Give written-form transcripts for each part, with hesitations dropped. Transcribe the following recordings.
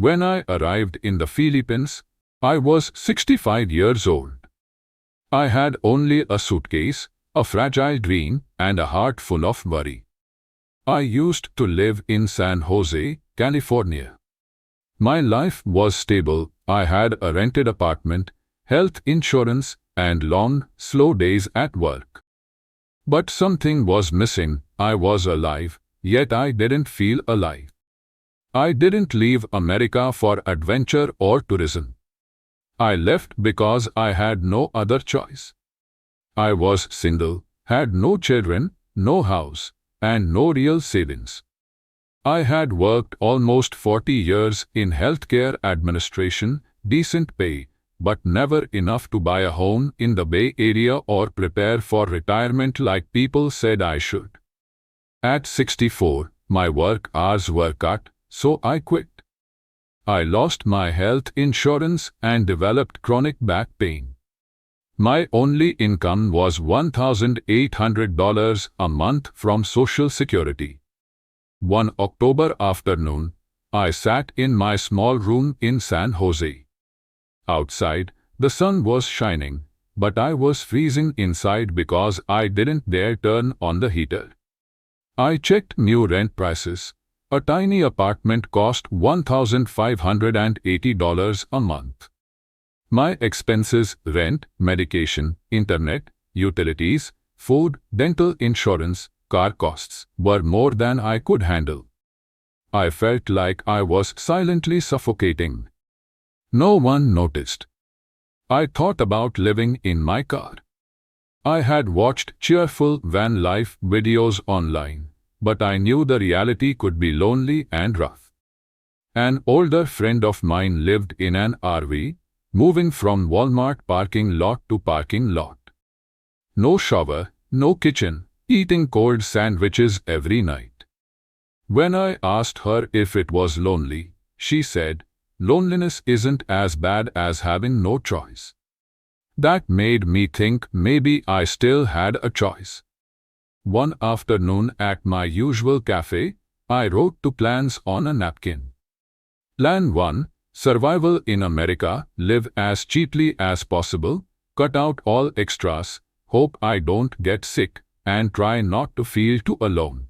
When I arrived in the Philippines, I was 65 years old. I had only a suitcase, a fragile dream, and a heart full of worry. I used to live in San Jose, California. My life was stable. I had a rented apartment, health insurance, and long, slow days at work. But something was missing. I was alive, yet I didn't feel alive. I didn't leave America for adventure or tourism. I left because I had no other choice. I was single, had no children, no house, and no real savings. I had worked almost 40 years in healthcare administration, decent pay, but never enough to buy a home in the Bay Area or prepare for retirement like people said I should. At 64, my work hours were cut, so I quit. I lost my health insurance and developed chronic back pain. My only income was $1,800 a month from Social Security. One October afternoon, I sat in my small room in San Jose. Outside, the sun was shining, but I was freezing inside because I didn't dare turn on the heater. I checked new rent prices. A tiny apartment cost $1,580 a month. My expenses, rent, medication, internet, utilities, food, dental insurance, car costs, were more than I could handle. I felt like I was silently suffocating. No one noticed. I thought about living in my car. I had watched cheerful van life videos online, but I knew the reality could be lonely and rough. An older friend of mine lived in an RV, moving from Walmart parking lot to parking lot. No shower, no kitchen, eating cold sandwiches every night. When I asked her if it was lonely, she said, "Loneliness isn't as bad as having no choice." That made me think maybe I still had a choice. One afternoon at my usual cafe, I wrote two plans on a napkin. Plan 1, survival in America, live as cheaply as possible, cut out all extras, hope I don't get sick, and try not to feel too alone.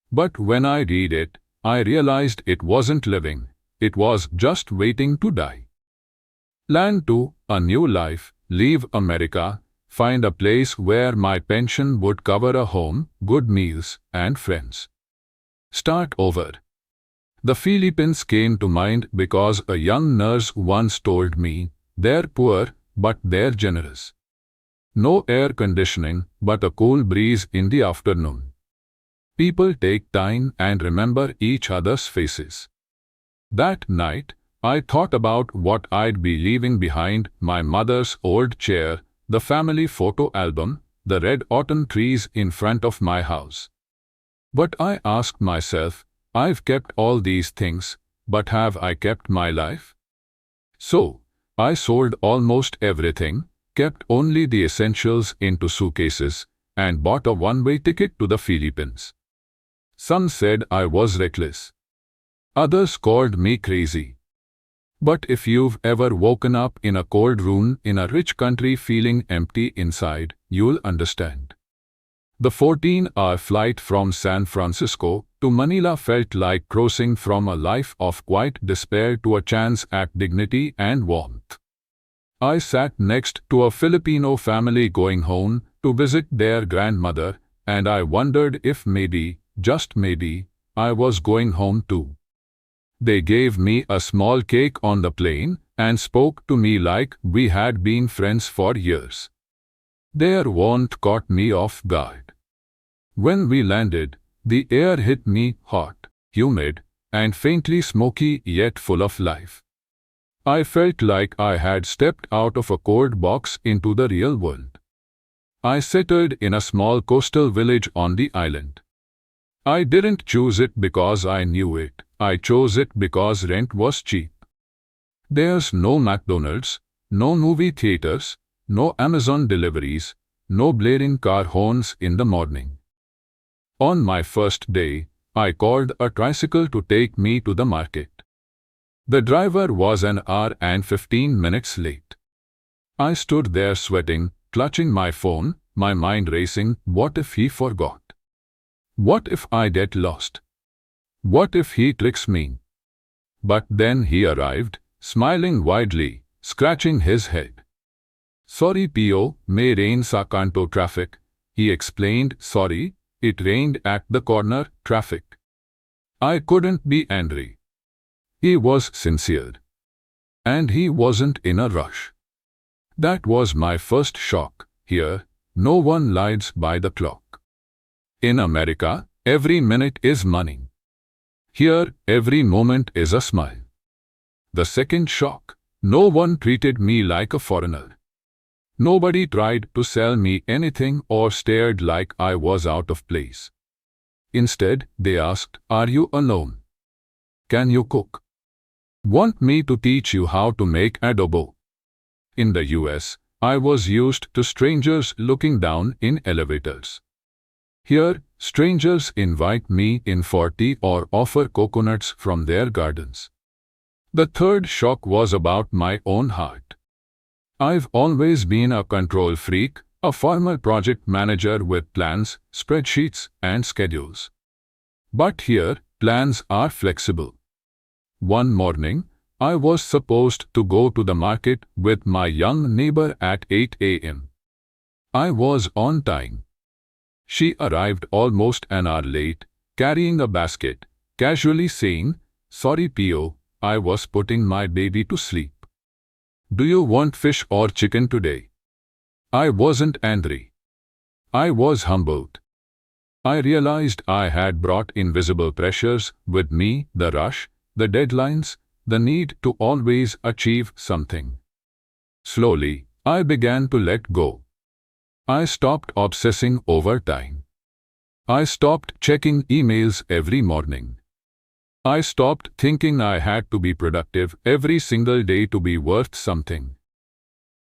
But when I read it, I realized it wasn't living, it was just waiting to die. Plan 2, a new life, leave America, find a place where my pension would cover a home, good meals, and friends. Start over. The Philippines came to mind because a young nurse once told me, "They're poor, but they're generous. No air conditioning, but a cool breeze in the afternoon. People take time and remember each other's faces." That night, I thought about what I'd be leaving behind: my mother's old chair, the family photo album, the red autumn trees in front of my house. But I asked myself, I've kept all these things, but have I kept my life? So, I sold almost everything, kept only the essentials into suitcases, and bought a one-way ticket to the Philippines. Some said I was reckless. Others called me crazy. But if you've ever woken up in a cold room in a rich country feeling empty inside, you'll understand. The 14-hour flight from San Francisco to Manila felt like crossing from a life of quiet despair to a chance at dignity and warmth. I sat next to a Filipino family going home to visit their grandmother, and I wondered if maybe, just maybe, I was going home too. They gave me a small cake on the plane and spoke to me like we had been friends for years. Their warmth caught me off guard. When we landed, the air hit me hot, humid, and faintly smoky yet full of life. I felt like I had stepped out of a cold box into the real world. I settled in a small coastal village on the island. I didn't choose it because I knew it. I chose it because rent was cheap. There's no McDonald's, no movie theaters, no Amazon deliveries, no blaring car horns in the morning. On my first day, I called a tricycle to take me to the market. The driver was an hour and 15 minutes late. I stood there sweating, clutching my phone, my mind racing. What if he forgot? What if I get lost? What if he tricks me? But then he arrived, smiling widely, scratching his head. Sorry P.O., may rain sa kanto traffic. He explained, sorry, it rained at the corner, traffic. I couldn't be angry. He was sincere. And he wasn't in a rush. That was my first shock. Here, no one lies by the clock. In America, every minute is money. Here, every moment is a smile. The second shock, no one treated me like a foreigner. Nobody tried to sell me anything or stared like I was out of place. Instead, they asked, are you alone? Can you cook? Want me to teach you how to make adobo? In the US, I was used to strangers looking down in elevators. Here, strangers invite me in for tea or offer coconuts from their gardens. The third shock was about my own heart. I've always been a control freak, a former project manager with plans, spreadsheets, and schedules. But here, plans are flexible. One morning, I was supposed to go to the market with my young neighbor at 8 a.m. I was on time. She arrived almost an hour late, carrying a basket, casually saying, sorry P.O., I was putting my baby to sleep. Do you want fish or chicken today? I wasn't angry. I was humbled. I realized I had brought invisible pressures with me, the rush, the deadlines, the need to always achieve something. Slowly, I began to let go. I stopped obsessing over time. I stopped checking emails every morning. I stopped thinking I had to be productive every single day to be worth something.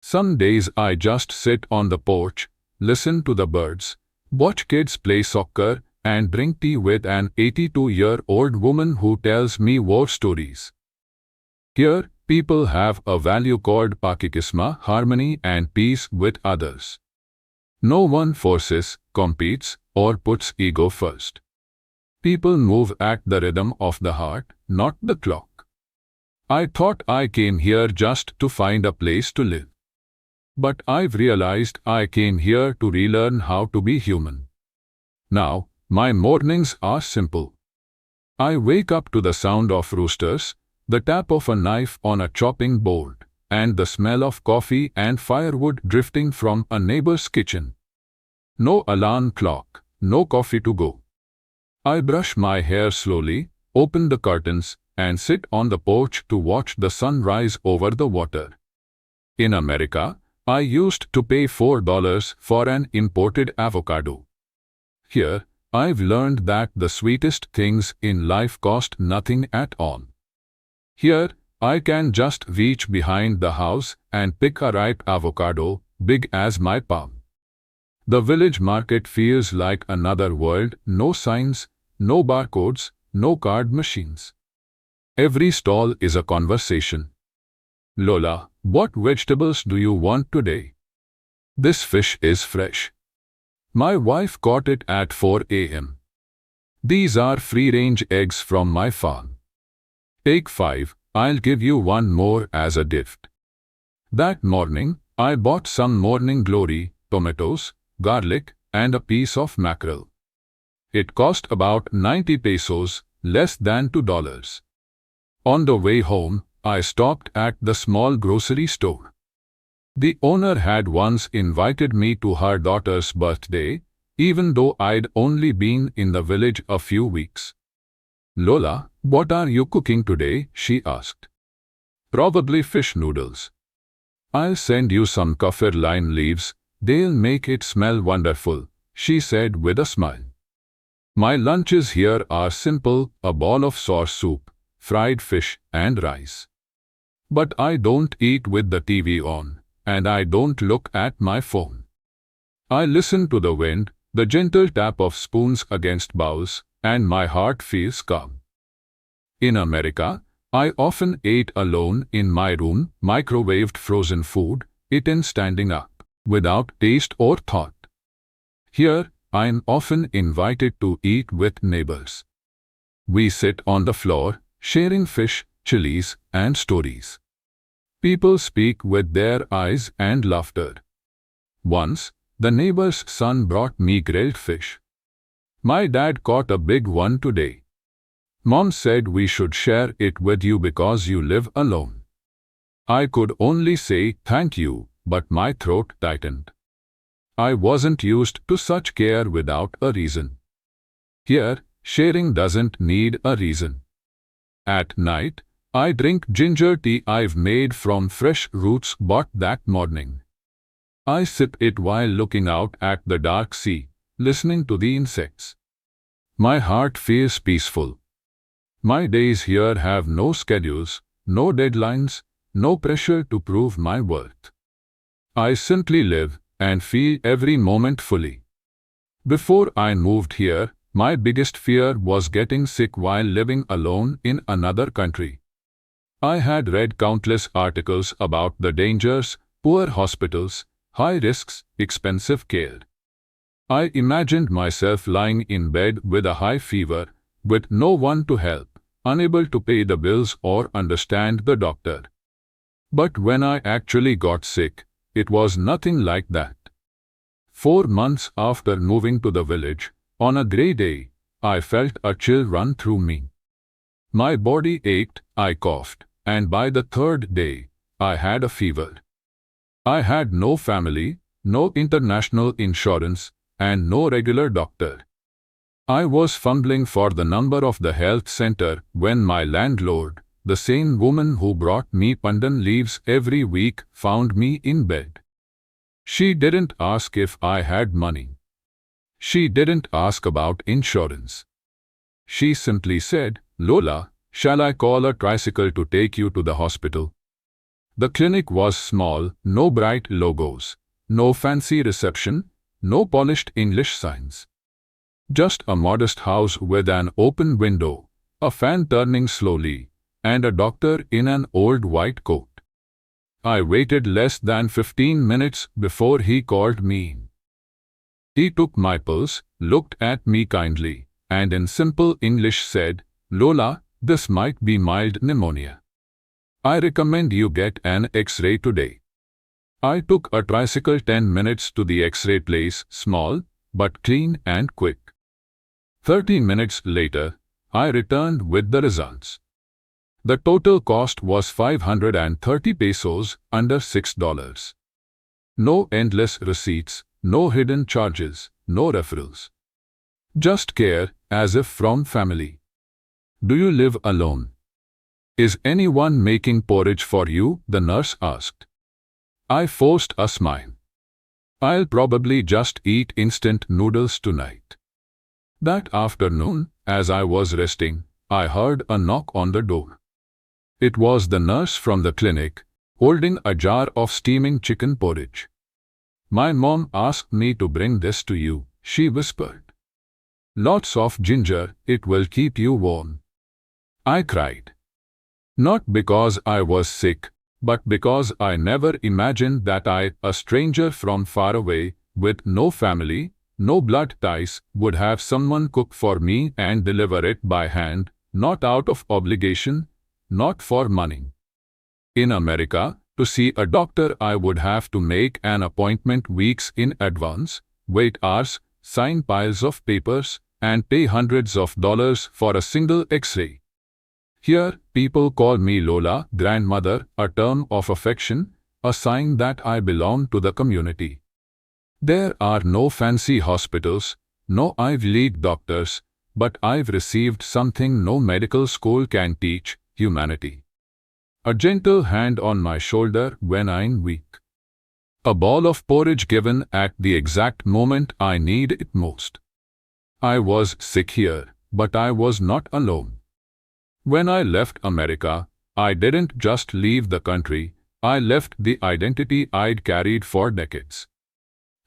Some days I just sit on the porch, listen to the birds, watch kids play soccer, and drink tea with an 82-year-old woman who tells me war stories. Here, people have a value called pakikisma, harmony and peace with others. No one forces, competes, or puts ego first. People move at the rhythm of the heart, not the clock. I thought I came here just to find a place to live. But I've realized I came here to relearn how to be human. Now, my mornings are simple. I wake up to the sound of roosters, the tap of a knife on a chopping board, and the smell of coffee and firewood drifting from a neighbor's kitchen. No alarm clock, no coffee to go. I brush my hair slowly, open the curtains, and sit on the porch to watch the sun rise over the water. In America, I used to pay $4 for an imported avocado. Here, I've learned that the sweetest things in life cost nothing at all. Here, I can just reach behind the house and pick a ripe avocado, big as my palm. The village market feels like another world, no signs, no barcodes, no card machines. Every stall is a conversation. Lola, what vegetables do you want today? This fish is fresh. My wife caught it at 4 a.m. These are free-range eggs from my farm. Take 5, I'll give you one more as a gift. That morning, I bought some Morning Glory, tomatoes, garlic, and a piece of mackerel. It cost about 90 pesos, less than $2. On the way home, I stopped at the small grocery store. The owner had once invited me to her daughter's birthday, even though I'd only been in the village a few weeks. Lola, what are you cooking today? She asked. Probably fish noodles. I'll send you some kaffir lime leaves, they'll make it smell wonderful, she said with a smile. My lunches here are simple, a bowl of sour soup, fried fish, and rice. But I don't eat with the TV on, and I don't look at my phone. I listen to the wind, the gentle tap of spoons against bowls, and my heart feels calm. In America, I often ate alone in my room, microwaved frozen food, eaten standing up, without taste or thought. Here, I am often invited to eat with neighbors. We sit on the floor, sharing fish, chilies, and stories. People speak with their eyes and laughter. Once, the neighbor's son brought me grilled fish. My dad caught a big one today. Mom said we should share it with you because you live alone. I could only say thank you, but my throat tightened. I wasn't used to such care without a reason. Here, sharing doesn't need a reason. At night, I drink ginger tea I've made from fresh roots bought that morning. I sip it while looking out at the dark sea, listening to the insects. My heart feels peaceful. My days here have no schedules, no deadlines, no pressure to prove my worth. I simply live and feel every moment fully. Before I moved here, my biggest fear was getting sick while living alone in another country. I had read countless articles about the dangers, poor hospitals, high risks, expensive care. I imagined myself lying in bed with a high fever, with no one to help, unable to pay the bills or understand the doctor. But when I actually got sick, it was nothing like that. 4 months after moving to the village, on a grey day, I felt a chill run through me. My body ached, I coughed, and by the 3rd day, I had a fever. I had no family, no international insurance, and no regular doctor. I was fumbling for the number of the health center when my landlord, the same woman who brought me pandan leaves every week, found me in bed. She didn't ask if I had money. She didn't ask about insurance. She simply said, "Lola, shall I call a tricycle to take you to the hospital?" The clinic was small, no bright logos, no fancy reception, no polished English signs. Just a modest house with an open window, a fan turning slowly, and a doctor in an old white coat. I waited less than 15 minutes before he called me in. He took my pulse, looked at me kindly, and in simple English said, "Lola, this might be mild pneumonia. I recommend you get an X-ray today." I took a tricycle 10 minutes to the X-ray place, small, but clean and quick. 30 minutes later, I returned with the results. The total cost was 530 pesos, under $6. No endless receipts, no hidden charges, no referrals. Just care, as if from family. Do you live alone? Is anyone making porridge for you? The nurse asked. I forced a smile. I'll probably just eat instant noodles tonight. That afternoon, as I was resting, I heard a knock on the door. It was the nurse from the clinic, holding a jar of steaming chicken porridge. "My mom asked me to bring this to you," she whispered. "Lots of ginger, it will keep you warm." I cried. Not because I was sick, but because I never imagined that I, a stranger from far away, with no family, no blood ties, would have someone cook for me and deliver it by hand, not out of obligation, not for money. In America, to see a doctor I would have to make an appointment weeks in advance, wait hours, sign piles of papers, and pay hundreds of dollars for a single X-ray. Here, people call me Lola, grandmother, a term of affection, a sign that I belong to the community. There are no fancy hospitals, no Ivy League doctors, but I've received something no medical school can teach: humanity. A gentle hand on my shoulder when I'm weak. A bowl of porridge given at the exact moment I need it most. I was sick here, but I was not alone. When I left America, I didn't just leave the country, I left the identity I'd carried for decades.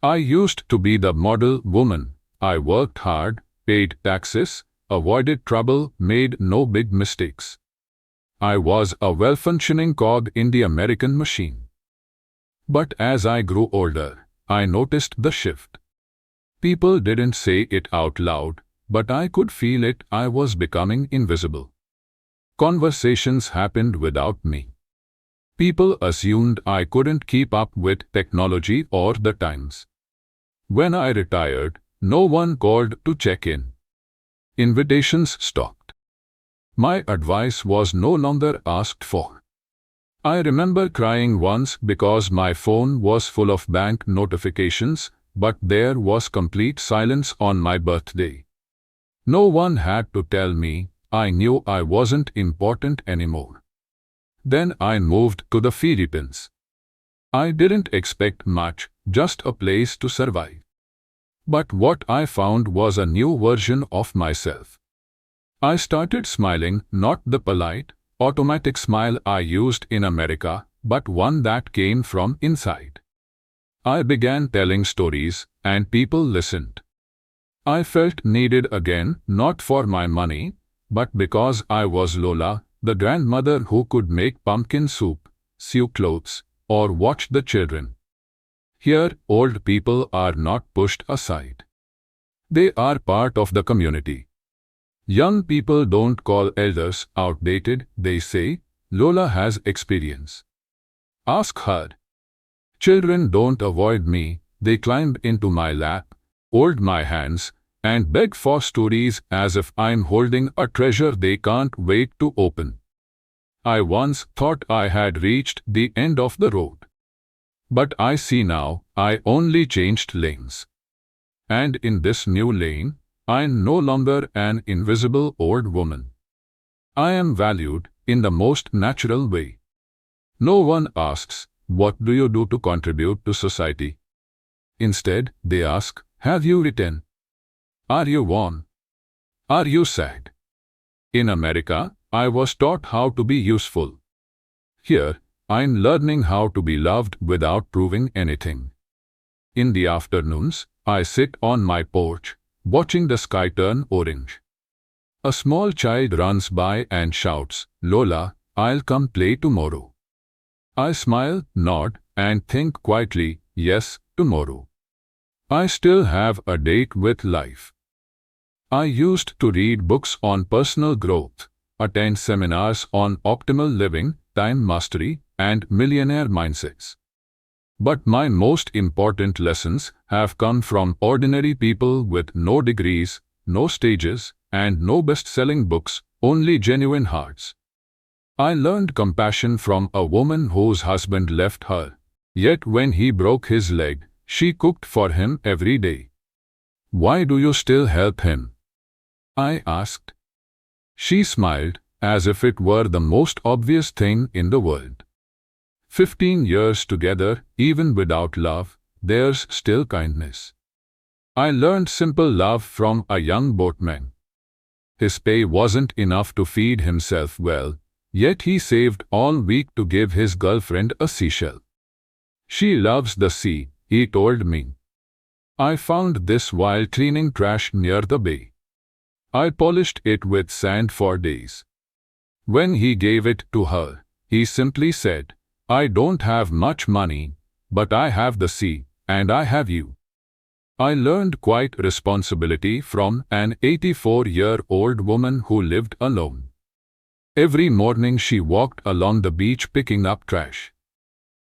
I used to be the model woman. I worked hard, paid taxes, avoided trouble, made no big mistakes. I was a well-functioning cog in the American machine. But as I grew older, I noticed the shift. People didn't say it out loud, but I could feel it. I was becoming invisible. Conversations happened without me. People assumed I couldn't keep up with technology or the times. When I retired, no one called to check in. Invitations stopped. My advice was no longer asked for. I remember crying once because my phone was full of bank notifications, but there was complete silence on my birthday. No one had to tell me. I knew I wasn't important anymore. Then I moved to the Philippines. I didn't expect much, just a place to survive. But what I found was a new version of myself. I started smiling, not the polite, automatic smile I used in America, but one that came from inside. I began telling stories, and people listened. I felt needed again, not for my money, but because I was Lola, the grandmother who could make pumpkin soup, sew clothes, or watch the children. Here, old people are not pushed aside. They are part of the community. Young people don't call elders outdated, they say, Lola has experience. Ask her. Children don't avoid me, they climb into my lap, hold my hands, and beg for stories as if I'm holding a treasure they can't wait to open. I once thought I had reached the end of the road. But I see now, I only changed lanes. And in this new lane, I'm no longer an invisible old woman. I am valued in the most natural way. No one asks, what do you do to contribute to society? Instead, they ask, have you written? Are you warm? Are you sad? In America, I was taught how to be useful. Here, I'm learning how to be loved without proving anything. In the afternoons, I sit on my porch, watching the sky turn orange. A small child runs by and shouts, Lola, I'll come play tomorrow. I smile, nod, and think quietly, yes, tomorrow. I still have a date with life. I used to read books on personal growth, attend seminars on optimal living, time mastery, and millionaire mindsets. But my most important lessons have come from ordinary people with no degrees, no stages, and no best-selling books, only genuine hearts. I learned compassion from a woman whose husband left her. Yet when he broke his leg, she cooked for him every day. Why do you still help him? I asked. She smiled, as if it were the most obvious thing in the world. 15 years together, even without love, there's still kindness. I learned simple love from a young boatman. His pay wasn't enough to feed himself well, yet he saved all week to give his girlfriend a seashell. She loves the sea, he told me. I found this while cleaning trash near the bay. I polished it with sand for days. When he gave it to her, he simply said, I don't have much money, but I have the sea, and I have you. I learned quiet responsibility from an 84-year-old woman who lived alone. Every morning she walked along the beach picking up trash.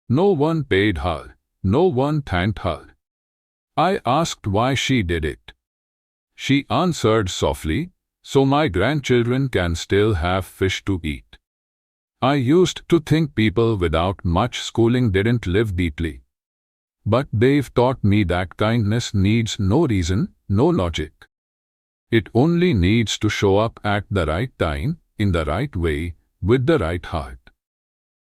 No one paid her, no one thanked her. I asked why she did it. She answered softly, so my grandchildren can still have fish to eat. I used to think people without much schooling didn't live deeply. But they've taught me that kindness needs no reason, no logic. It only needs to show up at the right time, in the right way, with the right heart.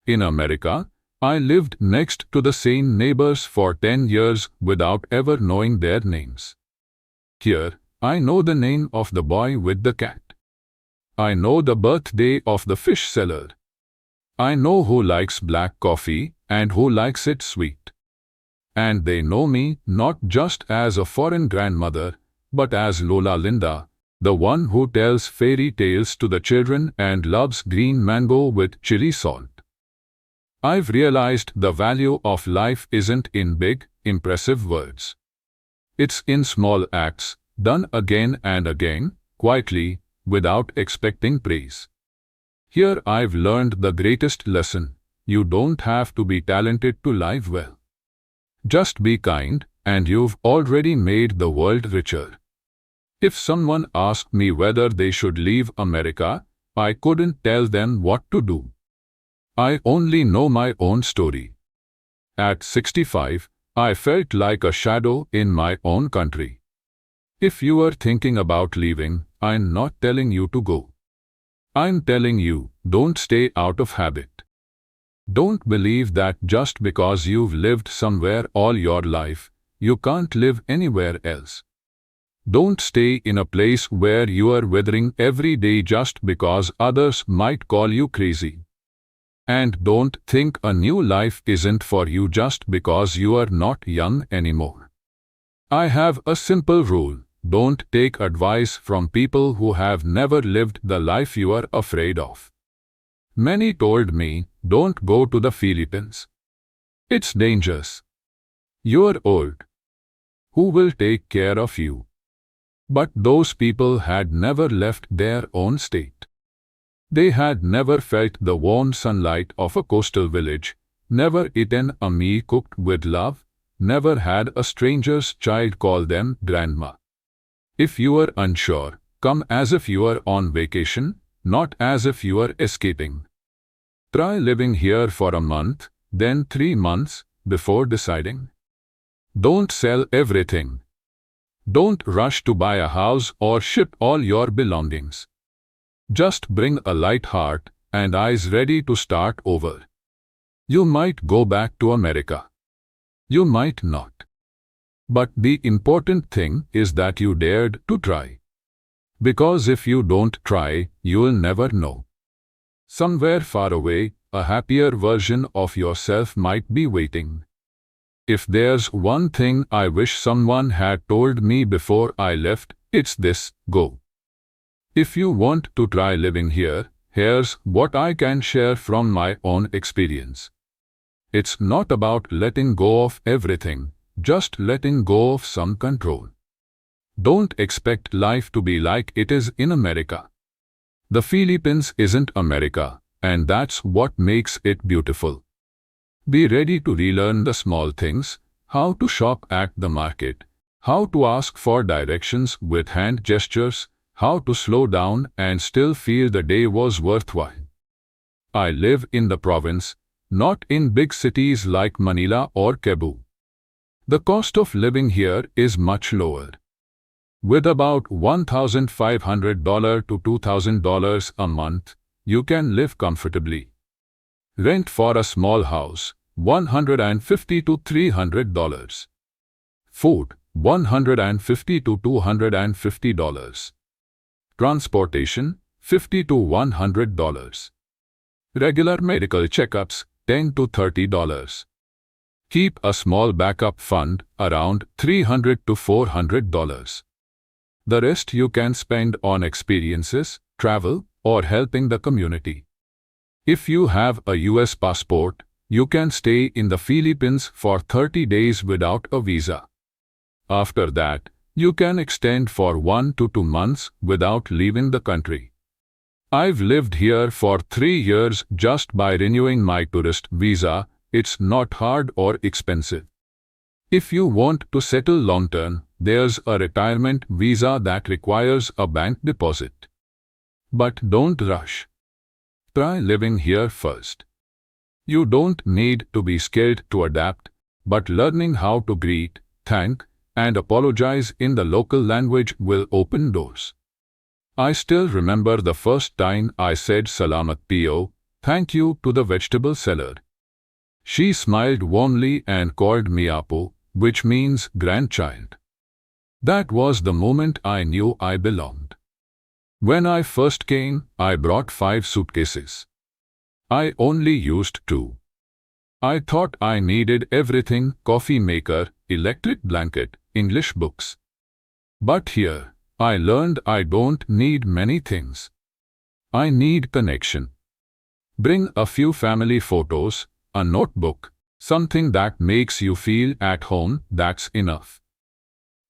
In America, I lived next to the same neighbors for 10 years without ever knowing their names. Here, I know the name of the boy with the cat. I know the birthday of the fish seller. I know who likes black coffee and who likes it sweet. And they know me not just as a foreign grandmother, but as Lola Linda, The one who tells fairy tales to the children and loves green mango with chili salt. I've realized the value of life isn't in big, impressive words. It's in small acts, done again and again, quietly, without expecting praise. Here I've learned the greatest lesson: you don't have to be talented to live well. Just be kind, and you've already made the world richer. If someone asked me whether they should leave America, I couldn't tell them what to do. I only know my own story. At 65, I felt like a shadow in my own country. If you are thinking about leaving, I'm not telling you to go. I'm telling you, don't stay out of habit. Don't believe that just because you've lived somewhere all your life, you can't live anywhere else. Don't stay in a place where you are withering every day just because others might call you crazy. And don't think a new life isn't for you just because you are not young anymore. I have a simple rule: don't take advice from people who have never lived the life you are afraid of. Many told me, don't go to the Philippines. It's dangerous. You're old. Who will take care of you? But those people had never left their own state. They had never felt the warm sunlight of a coastal village, never eaten a meal cooked with love, never had a stranger's child call them grandma. If you are unsure, come as if you are on vacation, not as if you are escaping. Try living here for a month, then 3 months, before deciding. Don't sell everything. Don't rush to buy a house or ship all your belongings. Just bring a light heart and eyes ready to start over. You might go back to America. You might not. But the important thing is that you dared to try. Because if you don't try, you'll never know. Somewhere far away, a happier version of yourself might be waiting. If there's one thing I wish someone had told me before I left, it's this: go. If you want to try living here, here's what I can share from my own experience. It's not about letting go of everything, just letting go of some control. Don't expect life to be like it is in America. The Philippines isn't America, and that's what makes it beautiful. Be ready to relearn the small things: how to shop at the market, how to ask for directions with hand gestures, how to slow down and still feel the day was worthwhile. I live in the province, not in big cities like Manila or Cebu. The cost of living here is much lower. With about $1,500 to $2,000 a month, you can live comfortably. Rent for a small house, $150 to $300. Food, $150 to $250. Transportation, $50 to $100. Regular medical checkups, $10 to $30. Keep a small backup fund, around $300 to $400. The rest you can spend on experiences, travel, or helping the community. If you have a US passport, you can stay in the Philippines for 30 days without a visa. After that, you can extend for 1 to 2 months without leaving the country. I've lived here for 3 years just by renewing my tourist visa. It's not hard or expensive. If you want to settle long-term, there's a retirement visa that requires a bank deposit. But don't rush. Try living here first. You don't need to be skilled to adapt, but learning how to greet, thank, and apologize in the local language will open doors. I still remember the first time I said "Salamat po," thank you, to the vegetable seller. She smiled warmly and called me Apo, which means grandchild. That was the moment I knew I belonged. When I first came, I brought 5 suitcases. I only used 2. I thought I needed everything: coffee maker, electric blanket, English books. But here, I learned I don't need many things. I need connection. Bring a few family photos, a notebook, something that makes you feel at home, that's enough.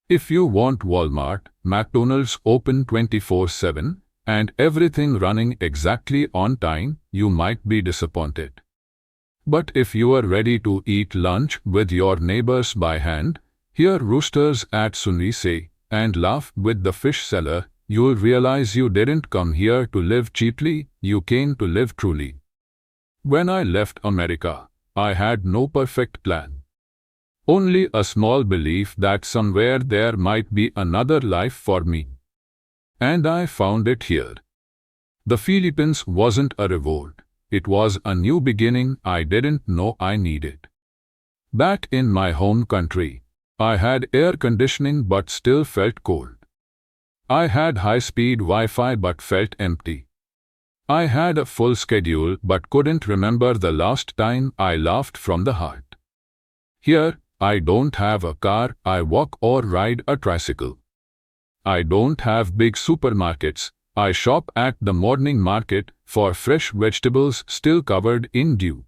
If you want Walmart, McDonald's open 24/7, and everything running exactly on time, you might be disappointed. But if you are ready to eat lunch with your neighbors by hand, hear roosters at sunrise, and laugh with the fish seller, you'll realize you didn't come here to live cheaply, you came to live truly. When I left America, I had no perfect plan. Only a small belief that somewhere there might be another life for me. And I found it here. The Philippines wasn't a revolt. It was a new beginning I didn't know I needed. Back in my home country, I had air conditioning but still felt cold. I had high-speed Wi-Fi but felt empty. I had a full schedule but couldn't remember the last time I laughed from the heart. Here, I don't have a car, I walk or ride a tricycle. I don't have big supermarkets. I shop at the morning market for fresh vegetables still covered in dew.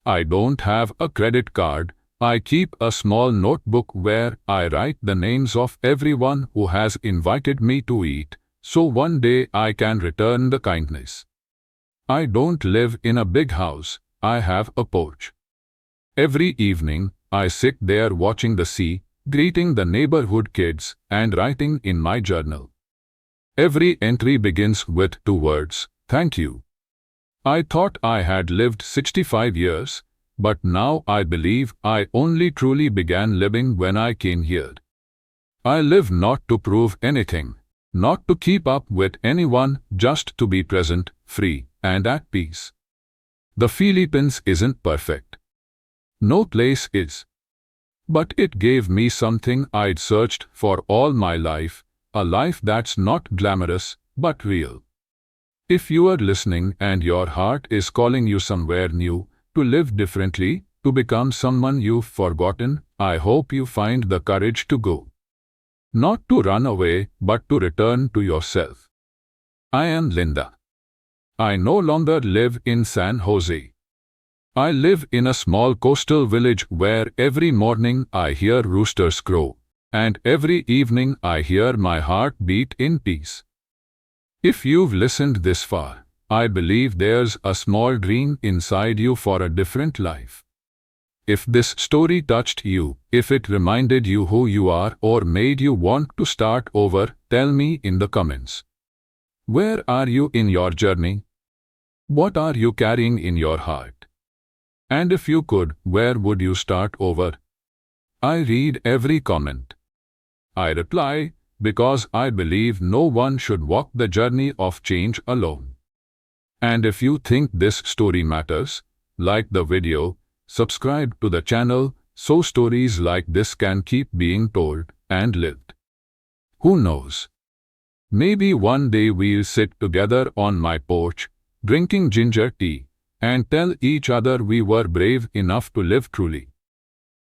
I don't have a credit card. I keep a small notebook where I write the names of everyone who has invited me to eat, so one day I can return the kindness. I don't live in a big house. I have a porch. Every evening, I sit there watching the sea, greeting the neighborhood kids, and writing in my journal. Every entry begins with 2 words, thank you. I thought I had lived 65 years, but now I believe I only truly began living when I came here. I live not to prove anything, not to keep up with anyone, just to be present, free, and at peace. The Philippines isn't perfect. No place is. But it gave me something I'd searched for all my life, a life that's not glamorous, but real. If you are listening and your heart is calling you somewhere new, to live differently, to become someone you've forgotten, I hope you find the courage to go. Not to run away, but to return to yourself. I am Linda. I no longer live in San Jose. I live in a small coastal village where every morning I hear roosters crow, and every evening I hear my heart beat in peace. If you've listened this far, I believe there's a small dream inside you for a different life. If this story touched you, if it reminded you who you are or made you want to start over, tell me in the comments. Where are you in your journey? What are you carrying in your heart? And if you could, where would you start over? I read every comment. I reply, because I believe no one should walk the journey of change alone. And if you think this story matters, like the video, subscribe to the channel so stories like this can keep being told and lived. Who knows? Maybe one day we'll sit together on my porch, drinking ginger tea, and tell each other we were brave enough to live truly.